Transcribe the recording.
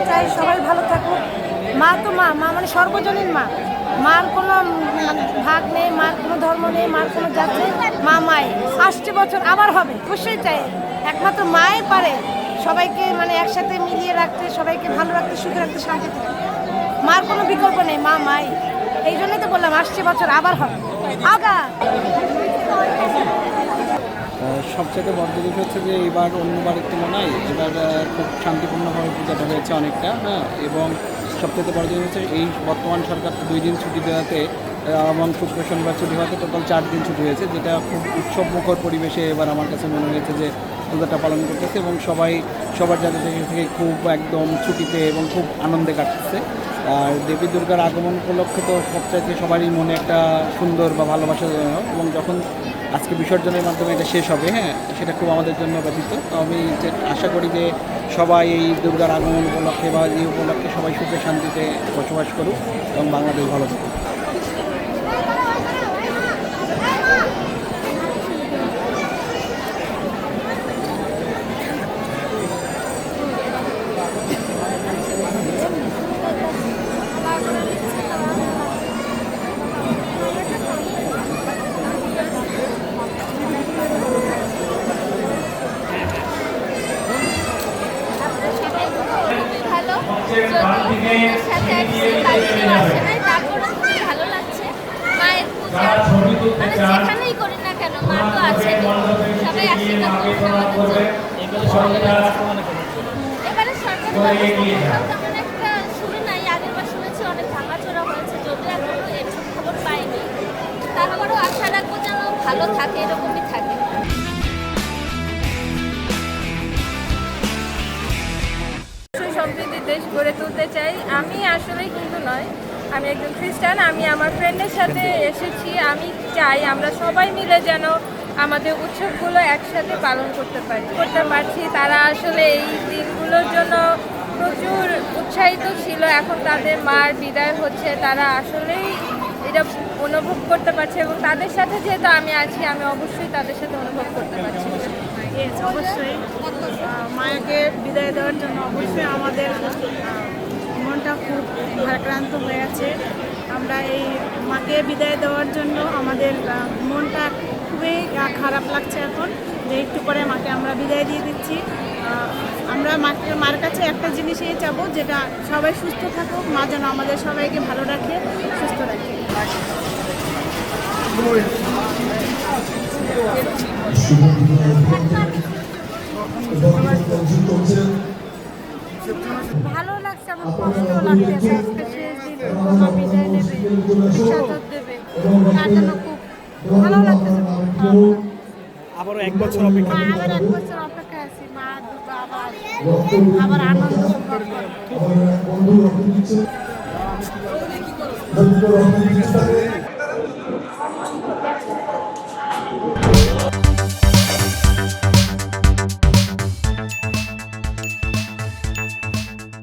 চাই সবাই ভালো থাকুক। মা তো মা, মা মানে সর্বজনীন মা। মার কোনো ভাগ নেই, মার কোনো ধর্ম নেই, মার কোনো জাত নেই, মা মাই। আসছে বছর আবার হবে, অবশ্যই চাই। একমাত্র মাই পারে সবাইকে মানে একসাথে মিলিয়ে রাখতে, সবাইকে ভালো রাখতে, সুখে রাখতে, শান্তিতে রাখতে। মার কোনো বিকল্প নেই, মা মাই। এই জন্যই তো বললাম আসছে বছর আবার হবে। আগা সবচেয়ে বড় জিনিস হচ্ছে যে এবার অন্যবারের তুলনায় এবার খুব শান্তিপূর্ণভাবে পূজাটা হয়েছে অনেকটা, হ্যাঁ। এবং সবচেয়ে বড় জিনিস হচ্ছে এই বর্তমান সরকার 2 দিন ছুটি দেওয়াতে এবং শুক্র শনিবার ছুটি হওয়াতে টোটাল 4 দিন ছুটি হয়েছে, যেটা খুব উৎসবমুখর পরিবেশে এবার আমার কাছে মনে হয়েছে যে পূজাটা পালন করতেছে এবং সবাই সবার জায়গা থেকে খুব একদম ছুটিতে এবং খুব আনন্দে কাটতেছে। আর দেবী দুর্গার আগমন উপলক্ষে তো সবচাইতে সবারই মনে একটা সুন্দর বা ভালোবাসা এবং যখন আজকে বিসর্জনের মাধ্যমে এটা শেষ হবে, হ্যাঁ, সেটা খুব আমাদের জন্য ব্যতীত। তো আমি আশা করি যে সবাই এই দুর্গার আগমন উপলক্ষে বা এই উপলক্ষে সবাই সুখে শান্তিতে বসবাস করুক এবং বাংলাদেশ ভালো থাকুক। সাথে আসছি, বাড়িতেও আসে নাই, তারপরে খুবই ভালো লাগছে। মায়ের পূজা মানে যেখানেই করি না কেন মা তো আছে, সবাই আশীর্বাদ করছে আমাদের জন্য। এবারে সরকারি ব্যবস্থা তেমন একটা শুনি নাই, আগের বার শুনেছি অনেক ভাঙাচোরা হয়েছে, যদিও এখনো এরকম খবর পাইনি। তারপরেও আশা রাখবো যেন ভালো থাকে, এরকমই থাকে। সম্প্রীতির দেশ গড়ে তুলতে চাই। আমি আসলে হিন্দু নয়, আমি একজন খ্রিস্টান। আমি আমার ফ্রেন্ডের সাথে এসেছি। আমি চাই আমরা সবাই মিলে যেন আমাদের উৎসবগুলো একসাথে পালন করতে পারছি। তারা আসলে এই দিনগুলোর জন্য প্রচুর উৎসাহিত ছিল। এখন তাদের মার বিদায় হচ্ছে, তারা আসলেই এটা অনুভব করতে পারছে এবং তাদের সাথে যেহেতু আমি আছি, আমি অবশ্যই তাদের সাথে অনুভব করতে পারছি। অবশ্যই মায়াকে বিদায় দেওয়ার জন্য অবশ্যই আমাদের মনটা খুব ভারাক্রান্ত হয়ে আছে। আমরা এই মাকে বিদায় দেওয়ার জন্য আমাদের মনটা খুবই খারাপ লাগছে এখন, যে একটু পরে মাকে আমরা বিদায় দিয়ে দিচ্ছি। আমরা মার কাছে একটা জিনিসই চাবো, যেটা সবাই সুস্থ থাকুক, মা যেন আমাদের সবাইকে ভালো রাখে, সুস্থ রাখে। ভালো লাগছে, আমার কষ্ট লাগছে। আজকে শেষ দিন, মা বিদায় নেবে, সাথে দেবে, তার জন্য খুব ভালো লাগতেছে। আবারও 1 বছর অপেক্ষা আবার 1 বছর অপেক্ষা আছি, মা আবার আনন্দ উপভোগ করবো।